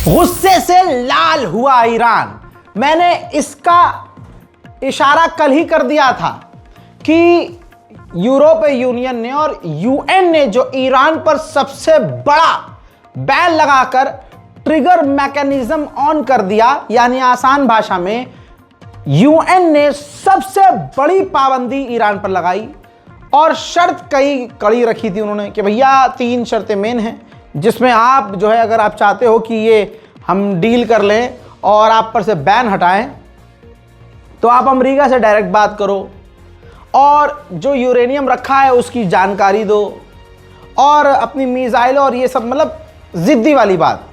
गुस्से से लाल हुआ ईरान। मैंने इसका इशारा कल ही कर दिया था कि यूरोपीय यूनियन ने और यूएन ने जो ईरान पर सबसे बड़ा बैन लगाकर ट्रिगर मैकेनिज्म ऑन कर दिया, यानी आसान भाषा में यूएन ने सबसे बड़ी पाबंदी ईरान पर लगाई और शर्त कई कड़ी रखी थी उन्होंने कि भैया 3 शर्तें मेन हैं, जिसमें आप जो है अगर आप चाहते हो कि ये हम डील कर लें और आप पर से बैन हटाएं तो आप अमेरिका से डायरेक्ट बात करो और जो यूरेनियम रखा है उसकी जानकारी दो और अपनी मिसाइल और ये सब, मतलब जिद्दी वाली बात।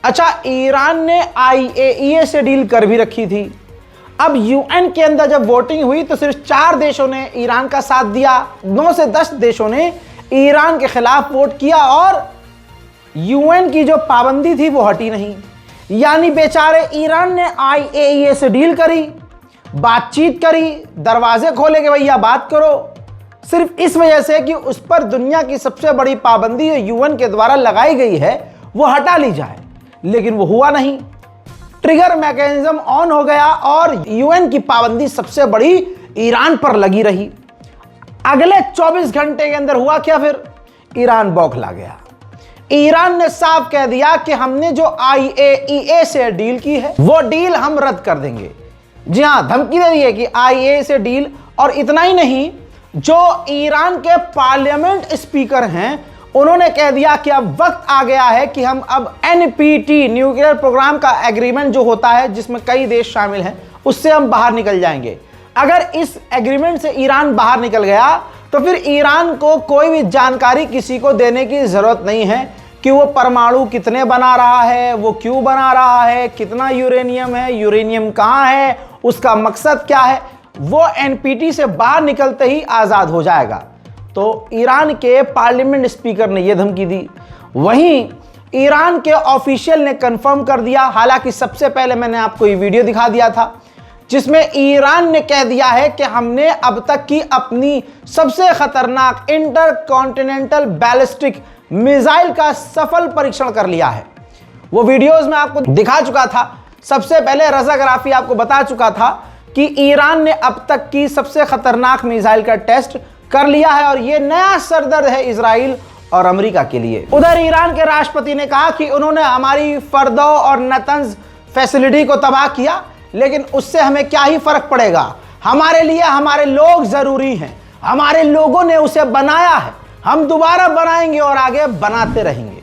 अच्छा, ईरान ने IAEA से डील कर भी रखी थी। अब यूएन के अंदर जब वोटिंग हुई तो सिर्फ 4 देशों ने ईरान का साथ दिया, 9 से 10 देशों ने ईरान के खिलाफ वोट किया और यूएन की जो पाबंदी थी वो हटी नहीं। यानी बेचारे ईरान ने IAEA से डील करी, बातचीत करी, दरवाजे खोले कि भैया बात करो, सिर्फ इस वजह से कि उस पर दुनिया की सबसे बड़ी पाबंदी यूएन के द्वारा लगाई गई है वो हटा ली जाए, लेकिन वो हुआ नहीं। ट्रिगर मैकेनिज्म ऑन हो गया और यूएन की पाबंदी सबसे बड़ी ईरान पर लगी रही। अगले 24 घंटे के अंदर हुआ क्या, फिर ईरान बौखला गया। ईरान ने साफ कह दिया कि हमने जो IAEA से डील की है वो डील हम रद्द कर देंगे। जी हां, धमकी दे दी है कि IAEA से डील, और इतना ही नहीं, जो ईरान के पार्लियामेंट स्पीकर हैं उन्होंने कह दिया कि अब वक्त आ गया है कि हम अब NPT न्यूक्लियर प्रोग्राम का एग्रीमेंट जो होता है जिसमें कई देश शामिल हैं उससे हम बाहर निकल जाएंगे। अगर इस एग्रीमेंट से ईरान बाहर निकल गया तो फिर ईरान को कोई भी जानकारी किसी को देने की जरूरत नहीं है कि वो परमाणु कितने बना रहा है, वो क्यों बना रहा है, कितना यूरेनियम है, यूरेनियम कहाँ है, उसका मकसद क्या है। वो NPT से बाहर निकलते ही आज़ाद हो जाएगा। तो ईरान के पार्लियामेंट स्पीकर ने यह धमकी दी। वहीं ईरान के ऑफिशियल ने कंफर्म कर दिया, हालांकि सबसे पहले मैंने आपको ये वीडियो दिखा दिया था जिसमें ईरान ने कह दिया है कि हमने अब तक की अपनी सबसे खतरनाक इंटरकॉन्टिनेंटल बैलिस्टिक मिसाइल का सफल परीक्षण कर लिया है। वो वीडियोस में आपको दिखा चुका था, सबसे पहले रजा गराफी आपको बता चुका था कि ईरान ने अब तक की सबसे खतरनाक मिसाइल का टेस्ट कर लिया है और यह नया सरदर्द है इजराइल और अमेरिका के लिए। उधर ईरान के राष्ट्रपति ने कहा कि उन्होंने हमारी फर्दो और नतंज फैसिलिटी को तबाह किया, लेकिन उससे हमें क्या ही फर्क पड़ेगा, हमारे लिए हमारे लोग जरूरी हैं, हमारे लोगों ने उसे बनाया है, हम दोबारा बनाएंगे और आगे बनाते रहेंगे।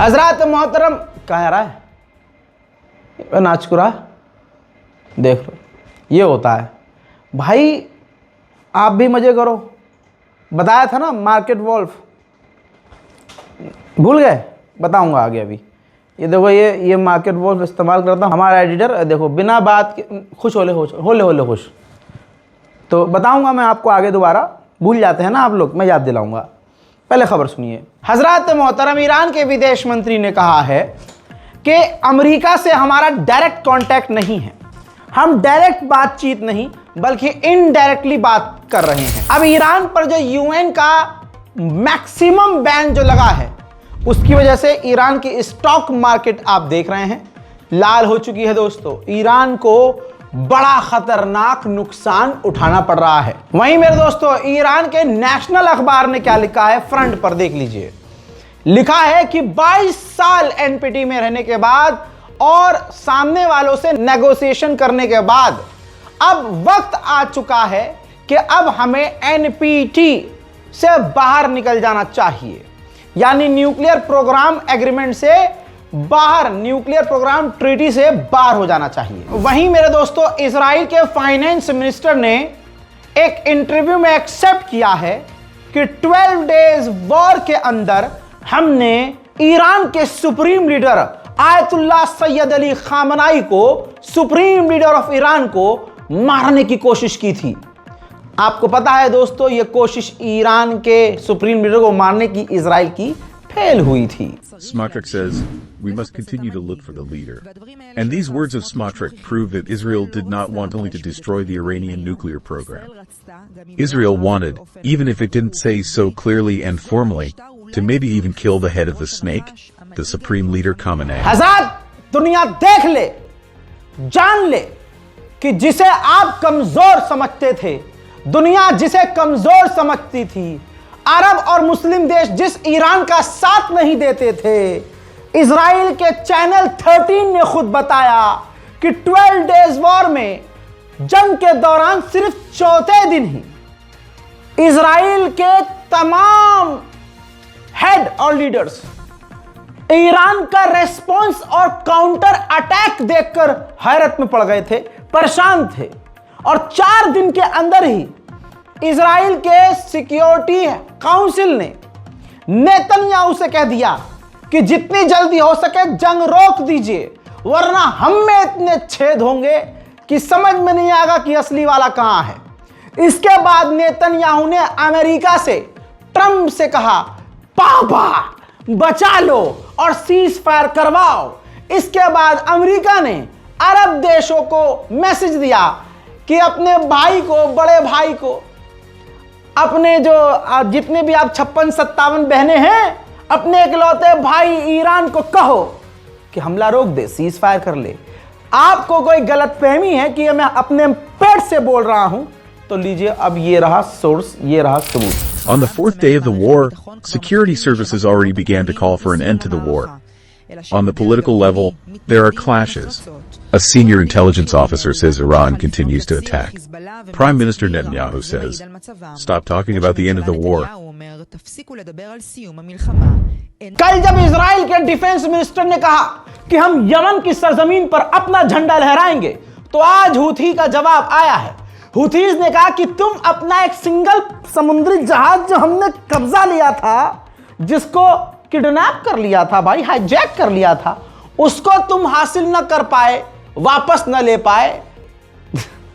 हजरत मोहतरम कहाँ आ रहा है नाचकुरा, देख लो ये होता है भाई। आप भी मजे करो, बताया था ना मार्केट वॉल्फ, भूल गए, बताऊंगा आगे। अभी ये देखो, ये मार्केट वॉल्फ इस्तेमाल करता हूँ, हमारा एडिटर। देखो बिना बात के खुश होले खुश, तो बताऊंगा मैं आपको आगे, दोबारा भूल जाते हैं ना आप लोग, मैं याद दिलाऊंगा। पहले खबर सुनिए। हजरत मोहतरम ईरान के विदेश मंत्री ने कहा है कि अमेरिका से हमारा डायरेक्ट कांटेक्ट नहीं है, हम डायरेक्ट बातचीत नहीं बल्कि इनडायरेक्टली बात कर रहे हैं। अब ईरान पर जो यूएन का मैक्सिमम बैन जो लगा है उसकी वजह से ईरान की स्टॉक मार्केट आप देख रहे हैं लाल हो चुकी है। दोस्तों, ईरान को बड़ा खतरनाक नुकसान उठाना पड़ रहा है। वहीं मेरे दोस्तों, ईरान के नेशनल अखबार ने क्या लिखा है, फ्रंट पर देख लीजिए। लिखा है कि 22 साल NPT में रहने के बाद और सामने वालों से नेगोशिएशन करने के बाद अब वक्त आ चुका है कि अब हमें NPT से बाहर निकल जाना चाहिए, यानी न्यूक्लियर प्रोग्राम एग्रीमेंट से बाहर, न्यूक्लियर प्रोग्राम ट्रीटी से बाहर हो जाना चाहिए। वहीं मेरे दोस्तों, इजराइल के फाइनेंस मिनिस्टर ने एक इंटरव्यू में एक्सेप्ट किया है कि 12 डेज वॉर के अंदर हमने ईरान के supreme leader Ayatollah Syed Ali खामनाई को, सुप्रीम लीडर ऑफ ईरान को मारने की कोशिश की थी। आपको पता है दोस्तों, यह कोशिश ईरान के सुप्रीम लीडर को मारने की इजराइल की फेल हुई थी। Smotrich says, we must continue to look for the leader. And these words of Smotrich prove that Israel did not want only to destroy the Iranian nuclear program. Israel wanted, even if it didn't say so clearly and formally, to maybe even kill the head of the snake, the supreme leader Khamenei. आजाद दुनिया देख ले, जान ले कि जिसे आप कमजोर समझते थे, दुनिया जिसे कमजोर समझती थी, अरब और मुस्लिम देश जिस ईरान का साथ नहीं देते थे, इजराइल के चैनल 13 ने खुद बताया कि 12 डेज वॉर में जंग के दौरान सिर्फ चौथे दिन ही इजराइल के तमाम हेड और लीडर्स ईरान का रेस्पॉन्स और काउंटर अटैक देखकर हैरत में पड़ गए थे, परेशान थे। और 4 दिन के अंदर ही इजराइल के सिक्योरिटी काउंसिल ने नेतन्याहू से कह दिया कि जितनी जल्दी हो सके जंग रोक दीजिए, वरना हम में इतने छेद होंगे कि समझ में नहीं आएगा कि असली वाला कहां है। इसके बाद नेतन्याहू ने अमेरिका से, ट्रंप से कहा, पापा बचा लो और सीज फायर करवाओ। इसके बाद अमेरिका ने अरब देशों को मैसेज दिया कि अपने भाई को, बड़े भाई को, अपने जो जितने भी आप 56-57 बहनें हैं, अपने इकलौते भाई ईरान को कहो कि हमला रोक दे, सीज फायर कर ले। आपको कोई गलतफहमी है कि मैं अपने पेट से बोल रहा हूं, तो लीजिए अब ये रहा सोर्स, ये रहा सबूत। On the 4th day of the war, security services already began to call for an end to the war. On the political level, there are clashes. A senior intelligence officer says Iran continues to attack. Prime Minister Netanyahu says, stop talking about the end of the war. कल जब Israel के defence minister ने कहा कि हम Yemen की सरजमीन पर अपना झंडा लहराएंगे, तो आज हूथी का जवाब आया है। हूथीज ने कहा कि तुम अपना एक सिंगल समुद्री जहाज जो हमने कब्जा लिया था, जिसको किडनैप कर लिया था भाई, हाईजैक कर लिया था, उसको तुम हासिल न कर पाए, वापस न ले पाए।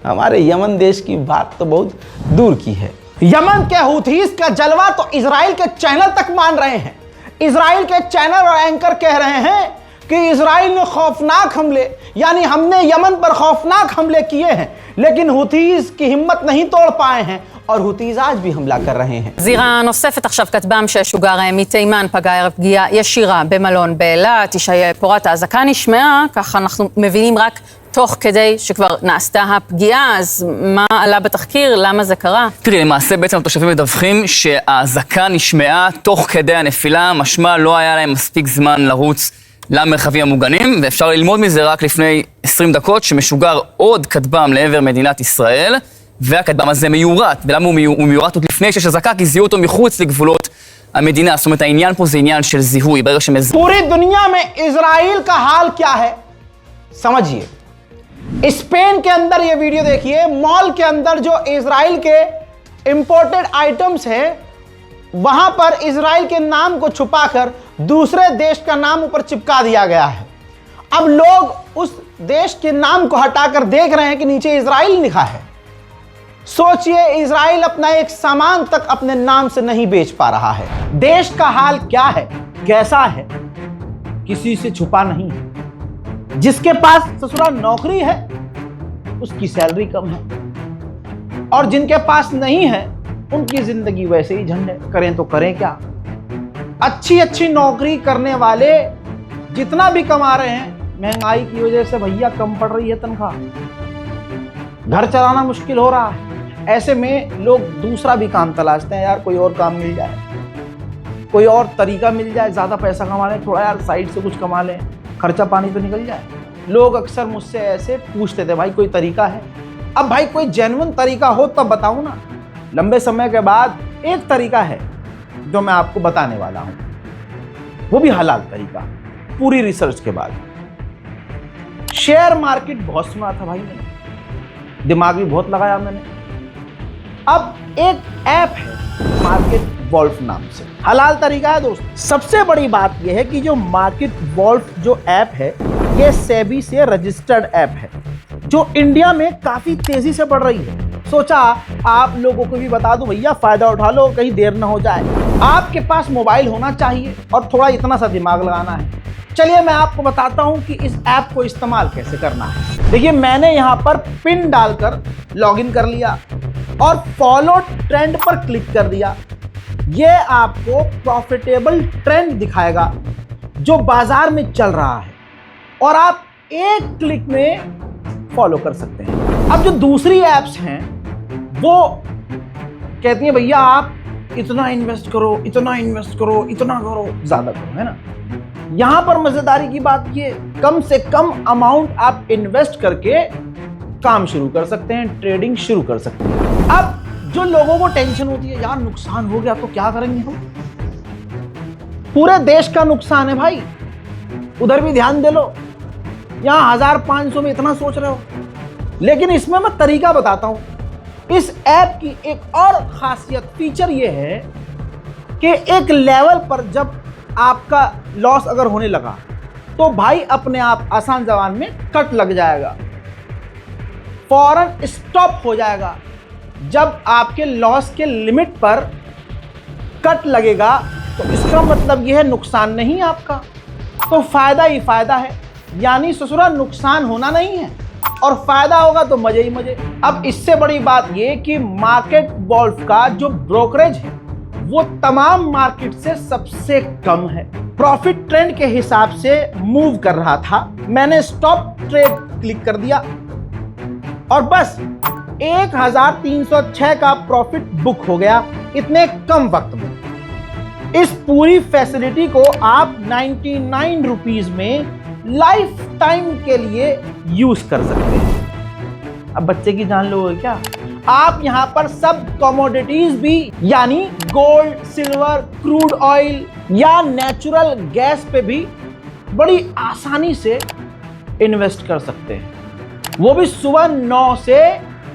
हमारे यमन देश की बात तो बहुत दूर की है। यमन के हूथीज का जलवा तो इजराइल के चैनल तक मान रहे हैं। इजराइल के चैनल और एंकर कह रहे हैं कि इजराइल ने खौफनाक हमले, यानी हमने यमन पर खौफनाक हमले किए हैं, लेकिन हुतीज की हिम्मत नहीं तोड़ पाए हैं और हुतीज आज भी हमला कर रहे हैं। זירה נוספת עכשיו, כטב"ם ששוגר מתימן פגע ערב פגיעה ישירה במלון באילת. ישי פורת, האזעקה נשמעה, ככה אנחנו מבינים רק תוך כדי שכבר נעשתה הפגיעה, אז מה עלה בתחקיר? למה זה קרה? תראי, למעשה בעצם התושבים מדווחים שהאזעקה נשמעה תוך כדי הנפילה, משמע לא היה להם מספיק זמן לרוץ למרחבים המוגנים, ואפשר ללמוד מזה רק לפני 20 דקות שמשוגר עוד כטב"ם לעבר מדינת ישראל, והכטב"ם הזה מיורט. ולמה הוא מיורט עוד לפני שיש אזעקה? כי זיהו אותו מחוץ לגבולות המדינה. זאת אומרת, העניין פה זה עניין של זיהוי. ברגע पूरी दुनिया में इजराइल का हाल क्या है समझिए। स्पेन के अंदर ये वीडियो देखिए, मॉल के अंदर जो इजराइल के इंपोर्टेड आइटम्स हैं, वहां पर इजराइल के नाम को छुपाकर दूसरे देश का नाम ऊपर चिपका दिया गया है। अब लोग उस देश के नाम को हटाकर देख रहे हैं कि नीचे इजराइल लिखा है। सोचिए, इजराइल अपना एक सामान तक अपने नाम से नहीं बेच पा रहा है। देश का हाल क्या है, कैसा है, किसी से छुपा नहीं है। जिसके पास ससुराल नौकरी है उसकी सैलरी कम है, और जिनके पास नहीं है उनकी जिंदगी वैसे ही झंड है। करें तो करें क्या। अच्छी अच्छी नौकरी करने वाले जितना भी कमा रहे हैं, महंगाई की वजह से भैया कम पड़ रही है तनख्वाह, घर चलाना मुश्किल हो रहा है। ऐसे में लोग दूसरा भी काम तलाशते हैं, यार कोई और काम मिल जाए, कोई और तरीका मिल जाए, ज्यादा पैसा कमा लें, थोड़ा यार साइड से कुछ कमा लें, खर्चा पानी तो निकल जाए। लोग अक्सर मुझसे ऐसे पूछते थे, भाई कोई तरीका है। अब भाई कोई जेन्युइन तरीका हो तब बताऊं ना। लंबे समय के बाद एक तरीका है जो मैं आपको बताने वाला हूं, वो भी हलाल तरीका, पूरी रिसर्च के बाद। शेयर मार्केट बहुत सुना था भाई मैंने, दिमाग भी बहुत लगाया मैंने। अब एक ऐप है मार्केट वॉल्फ नाम से। हलाल तरीका है दोस्तों। सबसे बड़ी बात यह है कि जो मार्केट वॉल्फ जो ऐप है ये सेबी से रजिस्टर्ड ऐप है जो इंडिया में काफी तेजी से बढ़ रही है। सोचा आप लोगों को भी बता दूं भैया, फायदा उठा लो, कहीं देर ना हो जाए। आपके पास मोबाइल होना चाहिए और थोड़ा इतना सा दिमाग लगाना है। चलिए मैं आपको बताता हूं कि इस ऐप को इस्तेमाल कैसे करना है। देखिए मैंने यहां पर पिन डालकर लॉगिन कर लिया और फॉलो ट्रेंड पर क्लिक कर दिया। ये आपको प्रॉफिटेबल ट्रेंड दिखाएगा जो बाजार में चल रहा है और आप एक क्लिक में फॉलो कर सकते हैं। अब जो दूसरी एप्स हैं वो कहती हैं भैया आप इतना इन्वेस्ट करो, इतना इन्वेस्ट करो, इतना करो, ज्यादा करो, है ना। यहां पर मजेदारी की बात ये, कम से कम अमाउंट आप इन्वेस्ट करके काम शुरू कर सकते हैं, ट्रेडिंग शुरू कर सकते हैं। अब जो लोगों को टेंशन होती है यार नुकसान हो गया तो क्या करेंगे हम, पूरे देश का नुकसान है भाई, उधर भी ध्यान दे लो। यहां 1500 में इतना सोच रहे हो, लेकिन इसमें मैं तरीका बताता हूं। इस ऐप की एक और खासियत फीचर ये है कि एक लेवल पर जब आपका लॉस अगर होने लगा तो भाई अपने आप आसान जबान में कट लग जाएगा, फौरन स्टॉप हो जाएगा। जब आपके लॉस के लिमिट पर कट लगेगा तो इसका मतलब यह है नुकसान नहीं आपका, तो फायदा ही फायदा है। यानी ससुरा नुकसान होना नहीं है और फायदा होगा तो मजे ही मजे। अब इससे बड़ी बात यह कि मार्केट वॉल्फ का जो ब्रोकरेज है वो तमाम मार्केट से सबसे कम है। प्रॉफिट ट्रेंड के हिसाब से मूव कर रहा था, मैंने स्टॉप ट्रेड क्लिक कर दिया और बस 1306 का प्रॉफिट बुक हो गया इतने कम वक्त में। इस पूरी फैसिलिटी को आप 99 रुपीज में लाइफ टाइम के लिए यूज कर सकते हैं। अब बच्चे की जान लोगे क्या, आप यहां पर सब कमोडिटीज भी यानी गोल्ड, सिल्वर, क्रूड ऑयल या नेचुरल गैस पे भी बड़ी आसानी से इन्वेस्ट कर सकते हैं, वो भी सुबह 9 से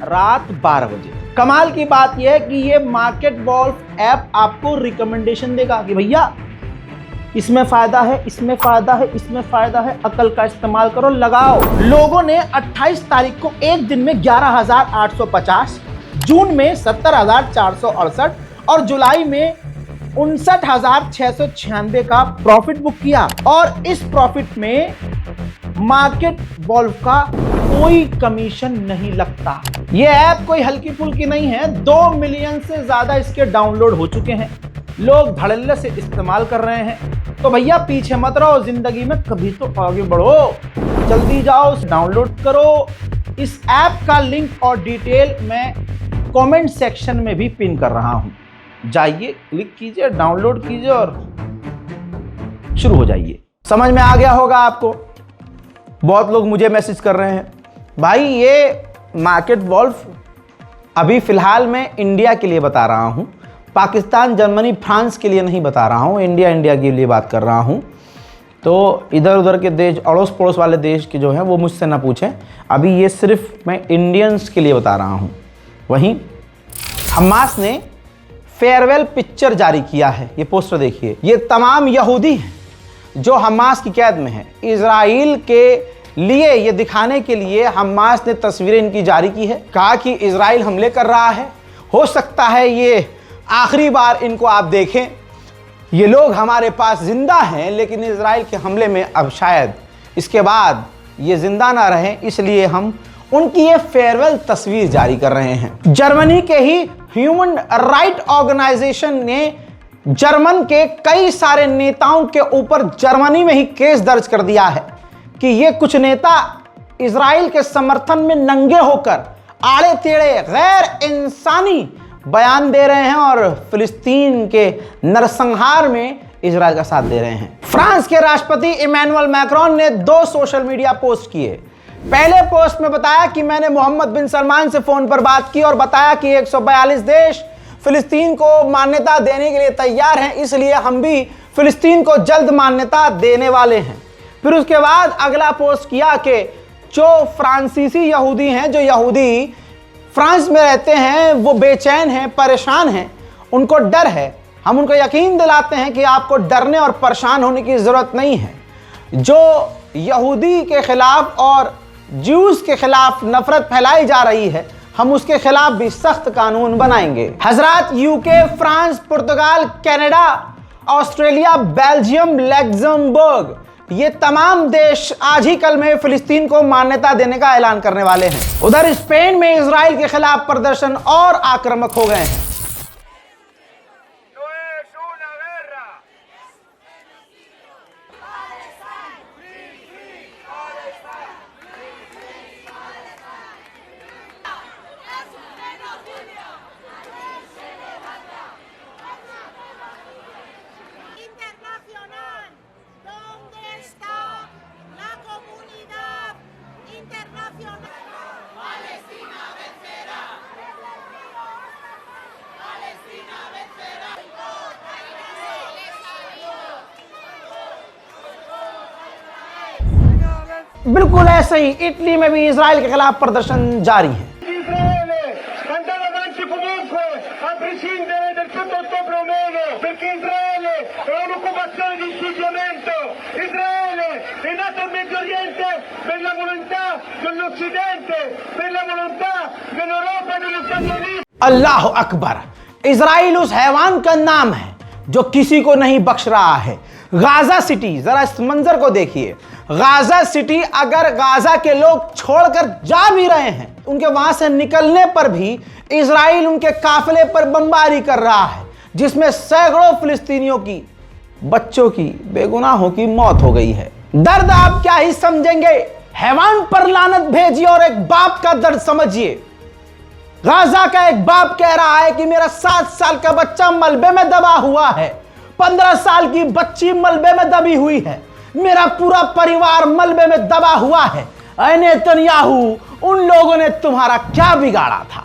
रात 12 बजे। कमाल की बात यह है कि ये मार्केट वॉल्फ ऐप आपको रिकमेंडेशन देगा कि भैया इसमें फायदा है, इसमें फायदा है, इसमें फायदा है, अकल का इस्तेमाल करो, लगाओ। लोगों ने 28 तारीख को एक दिन में 11,850, जून में 70,468 और जुलाई में 59,696 का प्रॉफिट बुक किया। और इस प्रॉफिट में मार्केट वॉल्फ का कोई कमीशन नहीं लगता। यह ऐप कोई हल्की फुल्की नहीं है, 2 मिलियन से ज्यादा इसके डाउनलोड हो चुके हैं, लोग धड़ल्ले से इस्तेमाल कर रहे हैं। तो भैया पीछे मत रहो, जिंदगी में कभी तो आगे बढ़ो, जल्दी जाओ डाउनलोड करो। इस ऐप का लिंक और डिटेल मैं कमेंट सेक्शन में भी पिन कर रहा हूं, जाइए क्लिक कीजिए, डाउनलोड कीजिए और शुरू हो जाइए। समझ में आ गया होगा आपको। बहुत लोग मुझे मैसेज कर रहे हैं भाई ये मार्केट वॉल्फ अभी फिलहाल मैं इंडिया के लिए बता रहा हूं, पाकिस्तान, जर्मनी, फ्रांस के लिए नहीं बता रहा हूं, इंडिया के लिए बात कर रहा हूं। तो इधर उधर के देश, अड़ोस पड़ोस वाले देश के जो हैं वो मुझसे ना पूछें, अभी ये सिर्फ मैं इंडियंस के लिए बता रहा हूं। वहीं हमास ने फेयरवेल पिक्चर जारी किया है, ये पोस्टर देखिए, ये तमाम यहूदी हैं जो हमास की कैद में हैं। इजराइल के लिए ये दिखाने के लिए हमास ने तस्वीरें इनकी जारी की है, कहा कि इजराइल हमले कर रहा है, हो सकता है ये आखिरी बार इनको आप देखें, ये लोग हमारे पास जिंदा हैं लेकिन इजराइल के हमले में अब शायद इसके बाद ये जिंदा ना रहें, इसलिए हम उनकी ये फेयरवेल तस्वीर जारी कर रहे हैं। जर्मनी के ही ह्यूमन राइट ऑर्गेनाइजेशन ने जर्मन के कई सारे नेताओं के ऊपर जर्मनी में ही केस दर्ज कर दिया है कि ये कुछ नेता इजराइल के समर्थन में नंगे होकर आड़े टेढ़े गैर इंसानी बयान दे रहे हैं और फिलिस्तीन के नरसंहार में इजराइल का साथ दे रहे हैं। फ्रांस के राष्ट्रपति इमैनुअल मैक्रोन ने 2 सोशल मीडिया पोस्ट किए। पहले पोस्ट में बताया कि मैंने मोहम्मद बिन सलमान से फोन पर बात की और बताया कि 142 देश फिलिस्तीन को मान्यता देने के लिए तैयार हैं, इसलिए हम भी फिलिस्तीन को जल्द मान्यता देने वाले हैं। फिर उसके बाद अगला पोस्ट किया कि जो फ्रांसीसी यहूदी हैं, जो यहूदी फ्रांस में रहते हैं, वो बेचैन हैं, परेशान हैं, उनको डर है हम उनको यकीन दिलाते हैं कि आपको डरने और परेशान होने की ज़रूरत नहीं है। जो यहूदी के खिलाफ और ज्यूज के खिलाफ नफरत फैलाई जा रही है, हम उसके खिलाफ भी सख्त कानून बनाएंगे। हजरात, यूके, फ्रांस, पुर्तगाल, कनाडा, ऑस्ट्रेलिया, बेल्जियम, लग्जमबर्ग, ये तमाम देश आज ही कल में फिलिस्तीन को मान्यता देने का ऐलान करने वाले हैं। उधर स्पेन में इजराइल के खिलाफ प्रदर्शन और आक्रामक हो गए हैं। Internacional, ¿dónde está la comunidad internacional? Palestina vencerá. Palestina vencerá. बिल्कुल ऐसे ही इटली में भी इजराइल के खिलाफ प्रदर्शन जारी है। Israele andrà avanti comunque a prescindere del 7 ottobre o meno, perché Israele è un'occupazione di insediamento. Israele è nato in Medio Oriente per la volontà dell'Occidente, per la volontà dell'Europa e degli Stati Uniti. Allah Akbar, Israel उस हैवान का नाम है जो किसी को नहीं बख्श रहा है। गाजा सिटी, जरा इस मंजर को देखिए। गाजा सिटी, अगर गाजा के लोग छोड़कर जा भी रहे हैं, उनके वहां से निकलने पर भी इजराइल उनके काफिले पर बमबारी कर रहा है, जिसमें सैकड़ों फिलिस्तीनियों की, बच्चों की, बेगुनाहों की मौत हो गई है। दर्द आप क्या ही समझेंगे। हैवान पर लानत भेजिए और एक बाप का दर्द समझिए। गाजा का एक बाप कह रहा है कि मेरा 7 साल का बच्चा मलबे में दबा हुआ है, 15 साल की बच्ची मलबे में दबी हुई है, मेरा पूरा परिवार मलबे में दबा हुआ है। ऐ नेतन्याहू, उन लोगों ने तुम्हारा क्या बिगाड़ा था?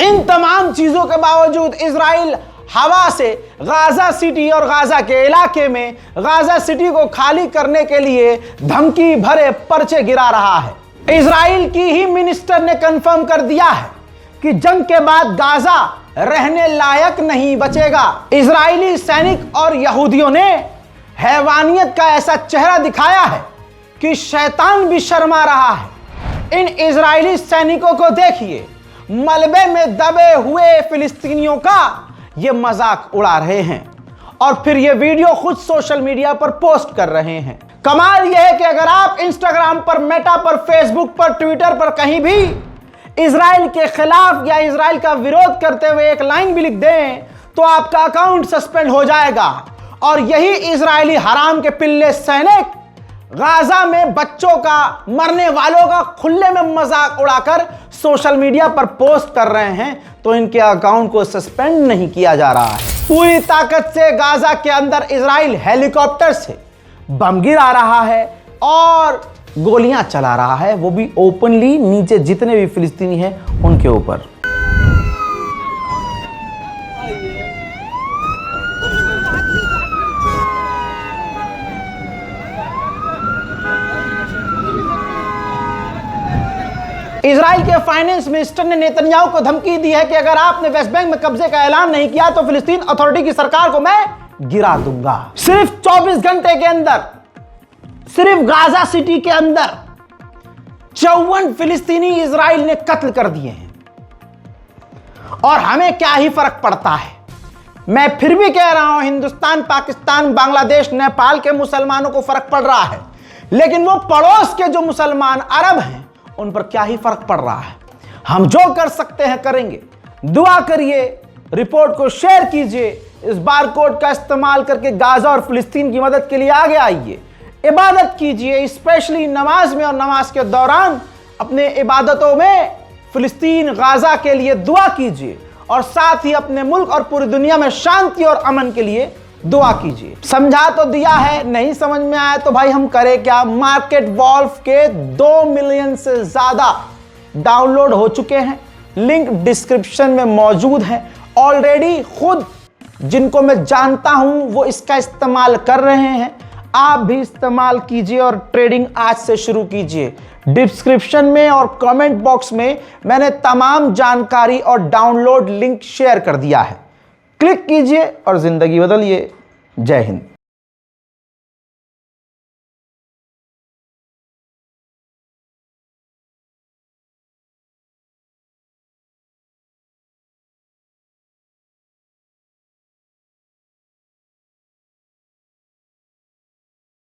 इन तमाम चीजों के बावजूद इजराइल हवा से गाजा सिटी और गाजा के इलाके में गाजा सिटी को खाली करने के लिए धमकी भरे पर्चे गिरा रहा है। इजराइल की ही मिनिस्टर ने कंफर्म कर दिया है कि जंग के बाद गाजा रहने लायक नहीं बचेगा। इजरायली सैनिक और यहूदियों ने हैवानियत का ऐसा चेहरा दिखाया है कि शैतान भी शर्मा रहा है। इन इजरायली सैनिकों को देखिए, मलबे में दबे हुए फिलिस्तीनियों का ये मजाक उड़ा रहे हैं और फिर ये वीडियो खुद सोशल मीडिया पर पोस्ट कर रहे हैं। कमाल यह है कि अगर आप इंस्टाग्राम पर, मेटा पर, फेसबुक पर, ट्विटर पर कहीं भी इजराइल के खिलाफ या इजराइल का विरोध करते हुए एक लाइन भी लिख दें तो आपका अकाउंट सस्पेंड हो जाएगा। और यही इजरायली हराम के पिल्ले सैनिक गाजा में बच्चों का, मरने वालों का खुले में मजाक उड़ाकर सोशल मीडिया पर पोस्ट कर रहे हैं, तो इनके अकाउंट को सस्पेंड नहीं किया जा रहा है। पूरी ताकत से गाजा के अंदर इजराइल हेलीकॉप्टर से बम गिरा रहा है और गोलियां चला रहा है, वो भी ओपनली नीचे जितने भी फिलिस्तीनी हैं उनके ऊपर। इजराइल के फाइनेंस मिनिस्टर ने नेतन्याहू को धमकी दी है कि अगर आपने वेस्ट बैंक में कब्जे का ऐलान नहीं किया तो फिलिस्तीन अथॉरिटी की सरकार को मैं गिरा दूंगा। सिर्फ 24 घंटे के अंदर, सिर्फ गाजा सिटी के अंदर 54 फिलिस्तीनी इजराइल ने कत्ल कर दिए हैं। और हमें क्या ही फर्क पड़ता है। मैं फिर भी कह रहा हूं, हिंदुस्तान, पाकिस्तान, बांग्लादेश, नेपाल के मुसलमानों को फर्क पड़ रहा है, लेकिन वो पड़ोस के जो मुसलमान अरब हैं उन पर क्या ही फर्क पड़ रहा है। हम जो कर सकते हैं करेंगे। दुआ करिए, रिपोर्ट को शेयर कीजिए, इस बारकोड का इस्तेमाल करके गाजा और फिलिस्तीन की मदद के लिए आगे आइए, इबादत कीजिए, स्पेशली नमाज में और नमाज के दौरान अपने इबादतों में फिलिस्तीन, गाजा के लिए दुआ कीजिए और साथ ही अपने मुल्क और पूरी दुनिया में शांति और अमन के लिए दुआ कीजिए। समझा तो दिया है, नहीं समझ में आया तो भाई हम करें क्या। मार्केट वॉल्फ के 2 मिलियन से ज्यादा डाउनलोड हो चुके हैं, लिंक डिस्क्रिप्शन में मौजूद है। ऑलरेडी खुद जिनको मैं जानता हूं वो इसका इस्तेमाल कर रहे हैं, आप भी इस्तेमाल कीजिए और ट्रेडिंग आज से शुरू कीजिए। डिस्क्रिप्शन में और कमेंट बॉक्स में मैंने तमाम जानकारी और डाउनलोड लिंक शेयर कर दिया है, क्लिक कीजिए और जिंदगी बदलिए। जय हिंद।